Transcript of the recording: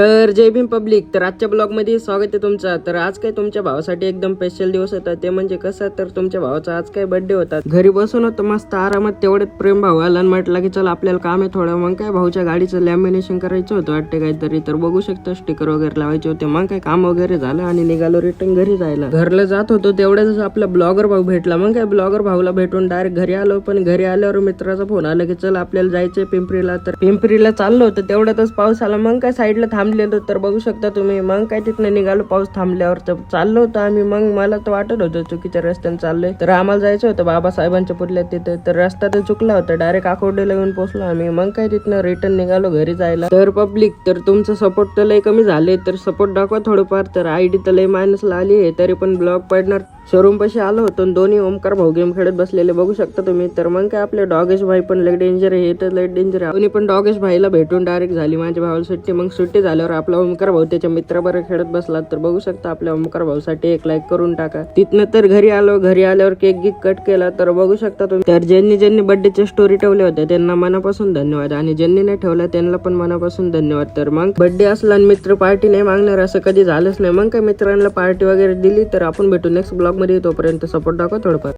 तर जय भीम पब्लिक. तर आजच्या ब्लॉग मध्ये स्वागत आहे तुमचं. तर आज काय तुमच्या भावासाठी एकदम स्पेशल दिवस होता. ते म्हणजे कसं, तर तुमच्या भावाचा आज काय बर्थडे होता. घरी बसून होतं मस्त आरामात. तेवढ्यात प्रेम भाऊ आला आणि म्हटलं की चला आपल्याला काम आहे थोडं. मग काय भाऊच्या गाडीचं लॅमिनेशन करायचं होतं वाटते काहीतरी. तर बघू शकता स्टिकर वगैरे लावायचे होते. मग काय काम वगैरे झालं आणि निघालो रिटर्न घरी जायला. घरला जात होतो तेवढ्याच आपला ब्लॉगर भाऊ भेटला. मग काय ब्लॉगर भाऊला भेटून डायरेक्ट घरी आलो. पण घरी आल्यावर मित्राचा फोन आला की चल आपल्याला जायचंय पिंपरीला. तर पिंपरीला चाललो होतं तेवढ्यातच पाऊस आला. मग काय साईडला थांबलेलो. तर बघू शकता तुम्ही. मग काय तिथनं निघालो पाऊस थांबल्यावर. तर चाललो होतो आम्ही. मग मला तर वाटत होतं चुकीच्या रस्त्याने चाललोय. तर आम्हाला जायचं होतं बाबासाहेबांच्या पुतल्यात तिथे. तर रस्ता तर चुकला होता. डायरेक्ट आकोर्डीला येऊन पोहोचलो आम्ही. मग काय तिथनं रिटर्न निघालो घरी जायला. तर पब्लिक, तर तुमचं सपोर्ट तर लय कमी झाले. तर सपोर्ट दाखवा थोडंफार. तर आयडी तर लय मायनसला आली आहे. तरी पण ब्लॉग पडणार. शोरूम पाशी आलो होतो. दोन्ही ओमकार भाऊ गेम खेळत बसलेले बघू शकता तुम्ही. तर मग काय आपले डॉगेश भाई पण लय डेंजर आहे. हे तर लय डेंजर आहे. पण डॉगेश भाईला भेटून डायरेक्ट झाली माझ्या भावाला सुट्टी. मग सुट्टी झाल्यावर आपला ओमकार भाऊ त्याच्या मित्राबरोबर खेळत बसला. तर बघू शकता आपल्या ओमकार भाऊसाठी एक लाईक करून टाका. तिथनं तर घरी आलो. घरी आल्यावर केक गिक कट केला. तर बघू शकता तुम्ही. तर ज्यांनी बर्थडेच्या स्टोरी ठेवल्या होत्या त्यांना मनापासून धन्यवाद. आणि ज्यांनी नाही ठेवल्या त्यांना पण मनापासून धन्यवाद. तर मग बर्थडे असला आणि मित्र पार्टी नाही मागणार असं कधी झालंच नाही. मग काय मित्रांना पार्टी वगैरे दिली. तर आपण भेटू नेक्स्ट ब्लॉग मध्ये. तोपर्यंत सपोर्ट दाखवा थोडंफार.